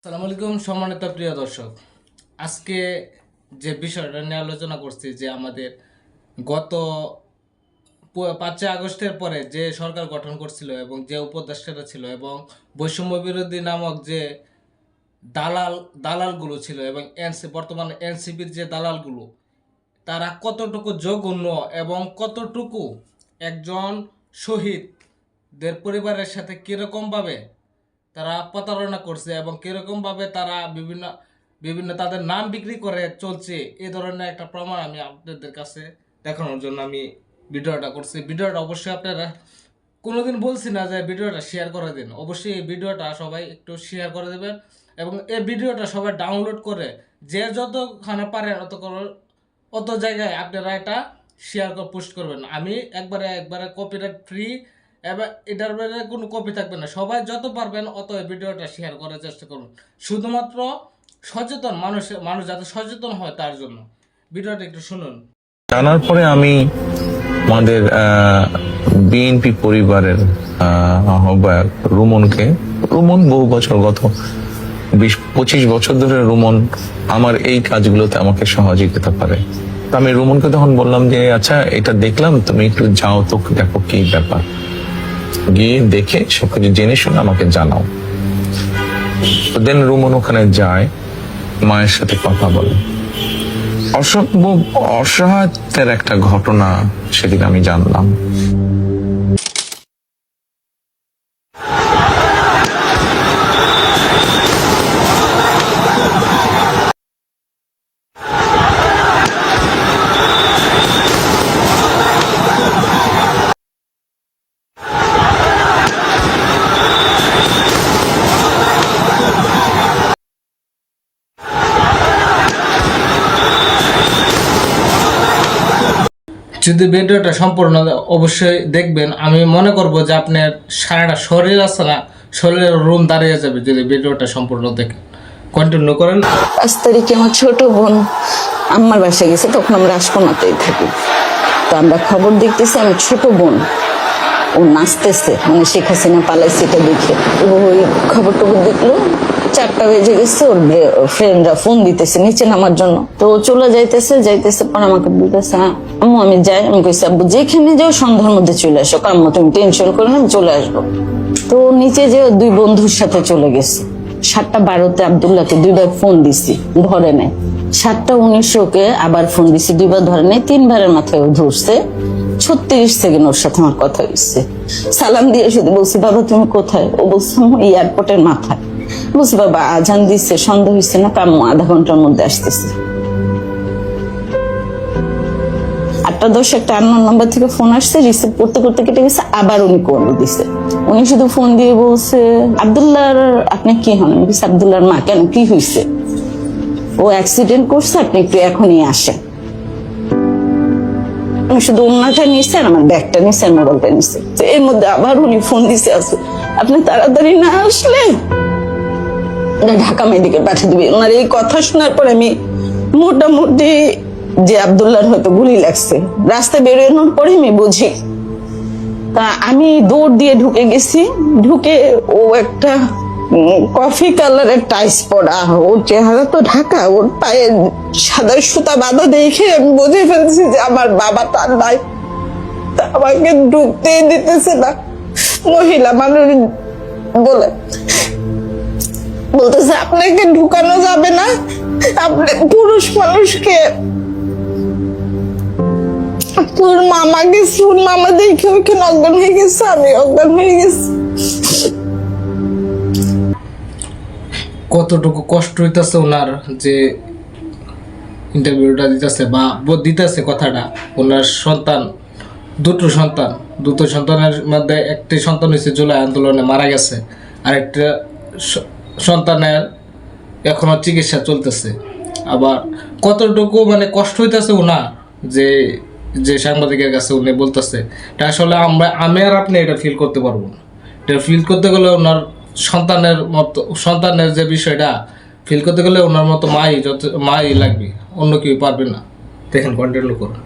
আসসালামু আলাইকুম সম্মানিত প্রিয় দর্শক, আজকে যে বিষয়টা নিয়ে আলোচনা করছি যে আমাদের গত 5ই আগস্টের পরে যে সরকার গঠন করছিল এবং যে উপদেষ্টারা ছিল এবং বৈষম্য বিরোধী নামক যে দালালগুলো ছিল এবং বর্তমানে এনসিপির যে দালালগুলো, তারা কতটুকু জঘন্য এবং কতটুকু একজন শহীদদের পরিবারের সাথে কীরকমভাবে তারা প্রতারণা করছে এবং কীরকমভাবে তারা বিভিন্ন বিভিন্ন তাদের নাম বিক্রি করে চলছে, এই ধরনের একটা প্রমাণ আমি আপনাদের কাছে দেখানোর জন্য আমি ভিডিওটা করছি। ভিডিওটা অবশ্যই আপনারা কোনোদিন বলছি না যে ভিডিওটা শেয়ার করে দিন, অবশ্যই এই ভিডিওটা সবাই একটু শেয়ার করে দেবেন এবং এই ভিডিওটা সবাই ডাউনলোড করে যে যতখানে পারেন অত জায়গায় আপনারা এটা শেয়ার করে পোস্ট করবেন। আমি একবারে কপিরাইট ফ্রি এবার এটার বাইরে কোনো কপি থাকবে না, সবাই যত পারবেন অত এই ভিডিওটা শেয়ার করার চেষ্টা করুন, শুধুমাত্র মানুষ যাতে সচেতন হয় তার জন্য। ভিডিওটা একটু শুনুন। জানার পরে আমি আমাদের বিএনপি পরিবারের আহ্বায়ক রুমন বহু বছর, গত 20-25 বছর ধরে রুমন আমার এই কাজগুলোতে আমাকে সহযোগিতা করে। তো আমি রুমনকে তখন বললাম যে আচ্ছা, এটা দেখলাম, তুমি একটু যাও তো, দেখো কি ব্যাপার, গিয়ে দেখে সবকিছু জেনে শুনে আমাকে জানাও। তো দেন রুমন ওখানে যায়, মায়ের সাথে কথা বলে। অসম্ভব অসহায়তার একটা ঘটনা সেদিন আমি জানলাম। যদি ভিডিওটা সম্পূর্ণ অবশ্যই দেখবেন, আমি মনে করব যে আপনার সারাটা শরীর আছে না, শরীরের রুম দাঁড়িয়ে যাবে যদি ভিডিওটা সম্পূর্ণ দেখেন। কন্টিনিউ করেন। 5 তারিখে আমার ছোট বোন আম্মার বাসায় গেছে, তখন আমরা রাজকোনাতেই থাকি। তো আমরা খবর দেখতেছি, আমি ছোট বোন ও নাচতেছে, মানে শেখ হাসিনা পালাইছে এটা দেখে ওই খবর টবর দেখলো। 4টা বেজে গেছে, ওর ফ্রেন্ডরা ফোন দিতেছে নিচে নামার জন্য। তো চলে যাইতেছে পর আমাকে বলতেছে আম্মু আমি যাই। আমি কইছি আব্বু যেখানে যাও সন্ধ্যার মধ্যে চলে আসো, আম্মু তুমি টেনশন করো না, আমি চলে আসবো। তো নিচে যে 2 বন্ধুর সাথে চলে গেছে। 7টা 12-তে আব্দুল্লাহকে 2বার ফোন দিছি, ধরে নাই। 7টা 19-ওকে আবার ফোন দিছি, 2বার ধরে নাই। 3বারের মাথায় ও ধরছে। 36 সেকেন্ড ওর সাথে আমার কথা হয়েছে। সালাম দিয়ে শুধু বলছি বাবা তুমি কোথায়? ও বলছে এয়ারপোর্টের মাথায়। বলছি বাবা আজান দিচ্ছে, সন্দেহ হচ্ছে না, কাম্মু আধা ঘন্টার মধ্যে আসতেছে। 8টা 10 একটা আননোন নাম্বার থেকে ফোন আসছে, রিসিভ করতে করতে কেটে গেছে। আবার উনি কল দিছে। উনি শুধু ফোন দিয়ে বলছে আব্দুল্লাহর আপনি কি হন? আমি বলছি আব্দুল্লাহর মা। কেন, কি হয়েছে? ও অ্যাক্সিডেন্ট করছে, আপনি একটু এখনই আসেন। আমি শুধু ওনাটা নিয়েছি আর আমার ব্যাগটা নিয়েছি আর মোবাইলটা নিয়েছি। তো এর মধ্যে আবার উনি ফোন দিছে আছে, আপনি তাড়াতাড়ি না আসলে ঢাকা মেডিকেল পাঠিয়ে দিবে। ওনার এই কথা শোনার পর আমি মোটামুটি যে আব্দুল্লাহর হয়তো গুলি লাগছে, রাস্তায় বেরোনোর পরে আমি বুঝি। তা আমি দৌড় দিয়ে ঢুকে গেছি। ঢুকে ও একটা কফি কালারের টাইস পরা, ওর চেহারা তো ঢাকা, ওর পায়ে সাদা সুতা বাঁধা দেখে আমি বুঝে ফেলছি যে আমার বাবা তার নাই। তা আমাকে ঢুকতেই দিতেছে না। মহিলা মানুষ বলে বলতেছে আপনাকে ঢুকানো যাবে না, আপনি পুরুষ মানুষকে। তোর মামা গেছে, ওর মামা দেখে ওখানে অজ্ঞান হয়ে গেছে, আমি অজ্ঞান হয়ে গেছি। কতটুকু কষ্ট হইতেছে ওনার যে ইন্টারভিউটা দিতেছে বা দিতেছে কথাটা। ওনার সন্তান, দুটো সন্তানের মধ্যে একটি সন্তান হয়েছে জুলাই আন্দোলনে মারা গেছে, আর একটা সন্তানের এখনো চিকিৎসা চলতেছে। আবার কতটুকু মানে কষ্ট হইতেছে ওনার যে যে সাংবাদিকের কাছে উনি বলতেছে, এটা আসলে আমি আর আপনি এটা ফিল করতে পারবো না। এটা ফিল করতে গেলে ওনার সন্তানের যে বিষয়টা ফিল করতে গেলে ওনার মতো মাই লাগবে, অন্য কেউ পারবে না। দেখেন, কন্টিনিউ করুন।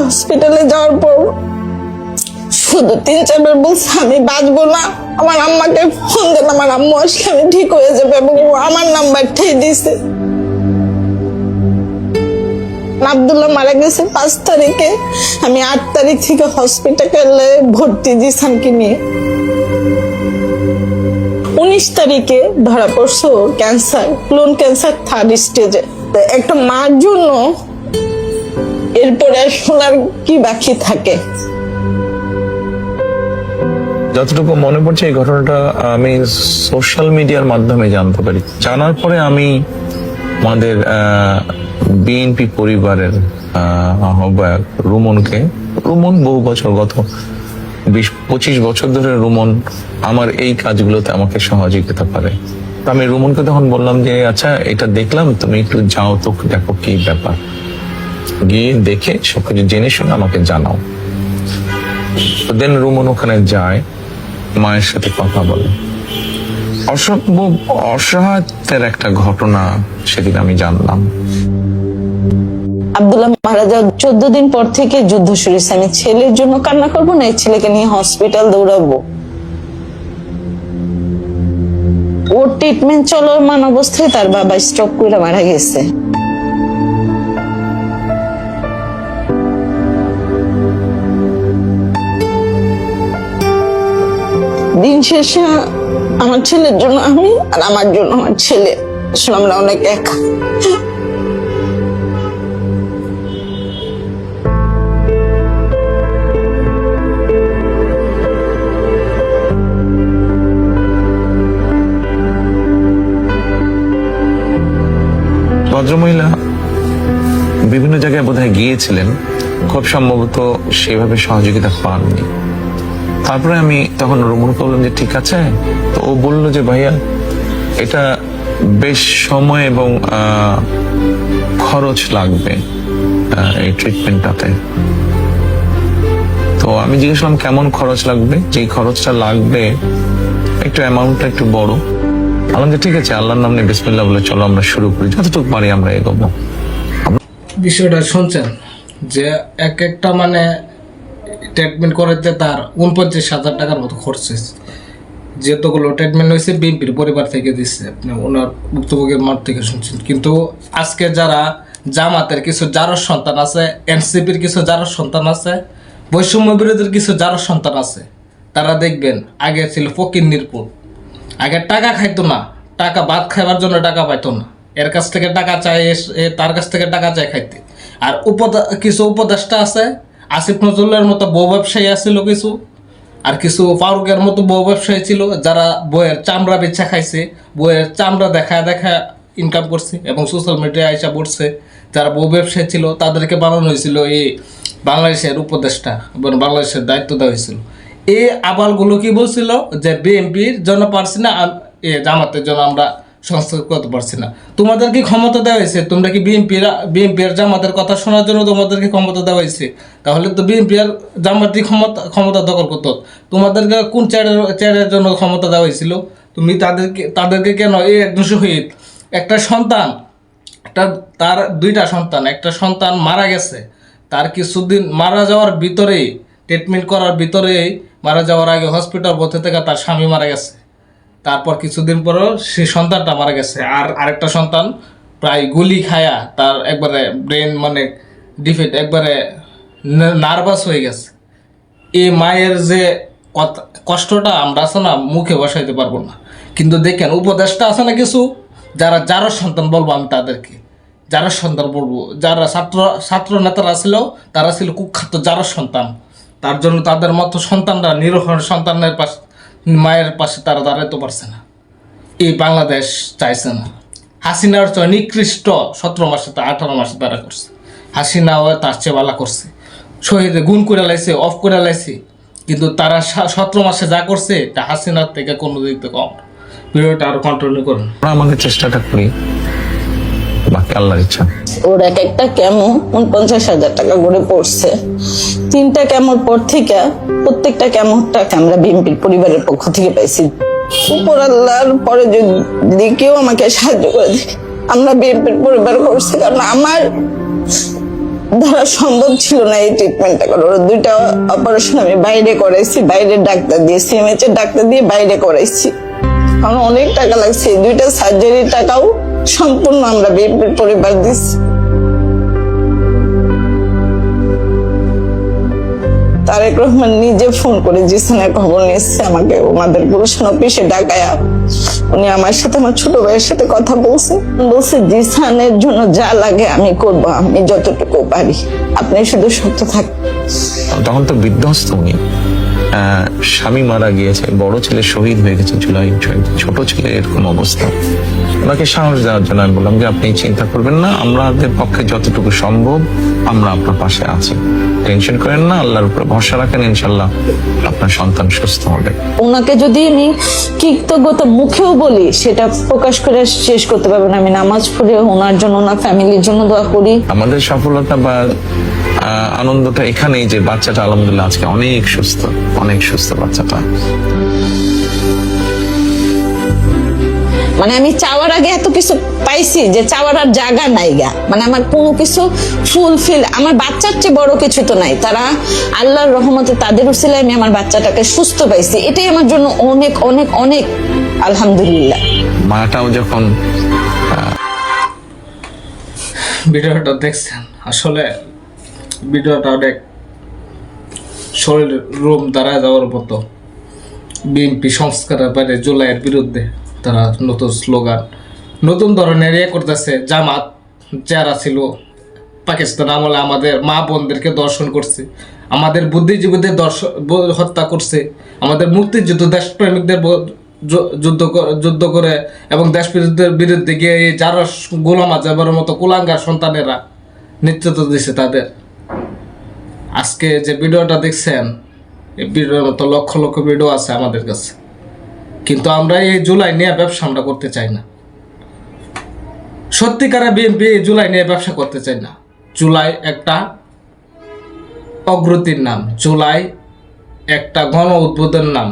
হসপিটালে যাওয়ার পর শুধু 3-4 বার বলছে আমি বাঁচবো না, আমার আম্মাকে ফোন দেন, আমার আম্মু আসলে আমি ঠিক হয়ে যাবে, এবং ও আমার নাম্বারটাই দিছে। আব্দুল্লাহ মারা গেছে 5 তারিখে, আমি 8 তারিখ থেকে হসপিটালে ভর্তি জিসানকে নিয়ে। 19 তারিখে ধরা পড়ছো ক্যান্সার, ক্লোন ক্যান্সার 3rd স্টেজে। একটা মার জন্য এরপরে শোনার কি বাকি থাকে? যতটুকু মনে পড়ছে এই ঘটনাটা আমি সোশ্যাল মিডিয়ার মাধ্যমে জানতে পারি। জানার পরে আমি আমাদের বিএনপি পরিবারের আহ্বায়ক রুমন বহু বছর, গত 20-25 বছর ধরে রুমন আমার এই কাজগুলোতে আমাকে সহযোগিতা করে। তো আমি রুমনকে তখন বললাম যে আচ্ছা এটা দেখলাম, তুমি একটু যাও তো, দেখো কি ব্যাপার, গিয়ে দেখে সবকিছু জেনে শুনে আমাকে জানাও। তো দেন রুমন ওখানে যায়, মায়ের সাথে কথা বলে। অসম্ভব অসহায়তার একটা ঘটনা সেদিন আমি জানলাম। আব্দুল্লাহ মারা যাওয়ার 14 দিন পর থেকে যুদ্ধ শুরু হয়েছে। আমি ছেলের জন্য কান্না করবো না, এই ছেলেকে নিয়ে হসপিটাল দৌড়াবো। ওর ট্রিটমেন্ট চলমান অবস্থায় তার বাবা স্ট্রোক করে মারা গেছে। দিন শেষে আমার ছেলের জন্য আমি, আর আমার জন্য আমার ছেলে, আসলে আমরা অনেক একা। ভদ্রমহিলা বিভিন্ন জায়গায় বোধহয় গিয়েছিলেন, খুব সম্ভবত সেভাবে সহযোগিতা পাননি। তারপরে আমি তখন রুমনকে বললাম যে ঠিক আছে। তো ও বলল যে ভাইয়া এটা বেশ সময় এবং খরচ লাগবে এই ট্রিটমেন্টটাতে। তো আমি জিজ্ঞেস করলাম কেমন খরচ লাগবে, যে খরচটা লাগবে একটু অ্যামাউন্টটা একটু বড়। বললাম যে ঠিক আছে, আল্লাহর নামে বিসমিল্লাহ বলে চলো আমরা শুরু করি, যতটুকু পারি আমরা এগোবো। বিষয়টা শুনছেন যে একটা মানে ট্রিটমেন্ট করাতে তার 49,000 টাকার মতো খরচ হয়েছে। যেতগুলো ট্রিটমেন্ট হয়েছে বিএনপির পরিবার থেকে দিচ্ছে, আপনি ওনার বক্তব্যের মাঠ থেকে শুনছেন। কিন্তু আজকে যারা জামাতের কিছু জারজ সন্তান আছে, এনসিপির কিছু জারজ সন্তান আছে, বৈষম্য বিরোধীর কিছু জারজ সন্তান আছে, তারা দেখবেন আগে ছিল ফকির নির্পুর, আগে টাকা খাইতো না, টাকা ভাত খাইবার জন্য টাকা পাইতো না, এর কাছ থেকে টাকা চাই, তার কাছ থেকে টাকা চাই খাইতে। আর কিছু উপদেষ্টা আছে, আসিফ নজরুলের মতো বউ ব্যবসায়ী আছিল কিছু, আর কিছু ফারুকের মতো বউ ব্যবসায়ী ছিল, যারা বইয়ের চামড়া বেচা খাইছে, বইয়ের চামড়া দেখা দেখা ইনকাম করছে এবং সোশ্যাল মিডিয়ায় আইসা পড়ছে। যারা বউ ব্যবসায়ী ছিল তাদেরকে বানানো হয়েছিল এই বাংলাদেশের উপদেষ্টা এবং বাংলাদেশের দায়িত্ব দেওয়া হয়েছিল। এই আবালগুলো কি বলছিল যে বিএনপির জন্য পারছি না, জামাতের জন্য আমরা সংস্কার করতে পারছি না। তোমাদের কি ক্ষমতা দেওয়া হয়েছে? তোমরা কি বিএনপি আর জামাতের কথা শোনার জন্য তোমাদেরকে ক্ষমতা দেওয়া হয়েছে? তাহলে তো বিএনপি আর জামাতই ক্ষমতা দখল করতো। তোমাদেরকে কোন চেয়ারের জন্য ক্ষমতা দেওয়া হয়েছিল? তুমি তাদেরকে কেন, এই একজন শহীদ, একটা সন্তান, তার 2টা সন্তান, একটা সন্তান মারা গেছে, তার কিছুদিন মারা যাওয়ার ভিতরেই, ট্রিটমেন্ট করার ভিতরেই, মারা যাওয়ার আগে হসপিটাল ভর্তি থেকে তার স্বামী মারা গেছে। তারপর কিছুদিন পরও সেই সন্তানটা মারা গেছে। আর আরেকটা সন্তান প্রায় গুলি খায়া তার একবারে ব্রেন মানে ডিফেক্ট, একবারে নার্ভাস হয়ে গেছে। এই মায়ের যে কষ্টটা আমরা আছে না মুখে বসাইতে পারবো না। কিন্তু দেখেন উপদেশটা আছে না কিছু, যারা সন্তান বলবো আমি তাদেরকে, যারা সন্তান বলবো, যারা ছাত্র নেতারা ছিল তারা ছিল কুখ্যাত যারা সন্তান। তার জন্য তাদের মতো সন্তানরা নিরহ সন্তানের পাশে, মায়ের পাশে তারা দাঁড়াতে পারছে না। এই বাংলাদেশ চাইছে না। হাসিনার চেয়ে নিকৃষ্ট 17 মাসে, 18 মাসে তারা করছে। হাসিনাও তার চেয়ে বালা করছে, শহীদে গুণ করে লাইছে, অফ করে লাইছে। কিন্তু তারা 17 মাসে যা করছে তা হাসিনার থেকে কোনো দিক থেকে কম। ভিডিওটা আরো কন্টিনিউ করুন। আমরা আমাদের চেষ্টাটা করি, বাকি আল্লাহর ইচ্ছা। ওর একটা কেমো 49,000 টাকা করে পড়ছে। 3টা কেমোর পর থেকে প্রত্যেকটা কেমোর টাকা আমরা বিএনপির পরিবারের পক্ষ থেকে পাইছি। উপর আল্লাহর পরে যদি কেউ আমাকে সাহায্য করে দেয়, আমরা বিএনপির পরিবার করছি। কারণ আমার ধরা সম্ভব ছিল না এই ট্রিটমেন্টটা করার। দুইটা অপারেশন আমি বাইরে করাইছি, বাইরে ডাক্তার দিয়ে সিএমএইচ এর ডাক্তার দিয়ে বাইরে করাইছি। আমার অনেক টাকা লাগছে, এই দুইটা সার্জারির টাকাও সম্পূর্ণ আমরা বিএনপির পরিবার দিচ্ছি। তারেক রহমান নিজে ফোন করে জিসানের খবর নিয়েছে আমাকে, ওনাদের গুলশান অফিসে ডাকায়া উনি আমার সাথে, আমার ছোট ভাইয়ের সাথে কথা বলছে জিসানের জন্য যা লাগে আমি করব, আমি যতটুকু পারি, আপনি শুধু সত্য থাক। তখন তো বিধ্বস্ত উনি। স্বামী মারা গিয়েছে, বড় ছেলে শহীদ হয়ে গেছে জুলাই 6, ছোট ছেলে এরকম অবস্থা। ওনাকে সাহস দেওয়ার জন্য আমি বললাম যে আপনি চিন্তা করবেন না, আমাদের পক্ষে যতটুকু সম্ভব আমরা আপনার পাশে আছি, টেনশন করেন না, আল্লাহর উপরে ভরসা রাখেন, ইনশাল্লাহ আপনার সন্তান সুস্থ হবে। ওনাকে যদি আমি কৃতজ্ঞতা মুখেও বলি সেটা প্রকাশ করে শেষ করতে পারবেন। আমি নামাজ পড়ে ওনার জন্য, ওনার ফ্যামিলির জন্য দোয়া করি। আমাদের সফলতা বা আনন্দটা এখানেই যে বাচ্চাটা আলহামদুলিল্লাহ আজকে অনেক সুস্থ, অনেক সুস্থ বাচ্চাটা। মানে আমি চাওয়ার আগে এত কিছু পাইছি যে চাওয়ার আর জায়গা নাই গা, মানে আমার কোনো কিছু ফুলফিল, আমার বাচ্চার চেয়ে বড় কিছু তো নাই। তারা আল্লাহর রহমতে তাদের উসিলায় আমি আমার বাচ্চাটাকে সুস্থ পাইছি, এটাই আমার জন্য অনেক অনেক অনেক আলহামদুলিল্লাহ। মাটাও যখন ভিডিওটা দেখছেন, আসলে ভিডিওটা অনেক শরীর রোম দাঁড়ায় যাওয়ার মতো। বিএনপি সংস্কারের বাইরে জুলাইয়ের বিরুদ্ধে তারা নতুন স্লোগান, নতুন ধরনের করতেছে। জামাত যারা ছিল পাকিস্তান আমলে আমাদের মা বোনদেরকে দর্শন করছে, আমাদের বুদ্ধিজীবীদের হত্যা করছে, আমাদের মুক্তিযুদ্ধ দেশপ্রেমিকদের যুদ্ধ করে এবং দেশবিরোধীদের বিরুদ্ধে গিয়ে যারা গোলাম আজমের মতো কুলাঙ্গার সন্তানেরা নেতৃত্ব দিছে তাদের। আজকে যে ভিডিওটা দেখছেন, এই ভিডিওর মতো লক্ষ লক্ষ ভিডিও আছে আমাদের কাছে, কিন্তু আমরা এই জুলাই নিয়ে ব্যবসা আমরা করতে চাই না। সত্যিকারে বিএনপি এই জুলাই নিয়ে ব্যবসা করতে চাই না। জুলাই একটা অগ্রতির নাম, জুলাই একটা গণ উদ্বোধনের নাম।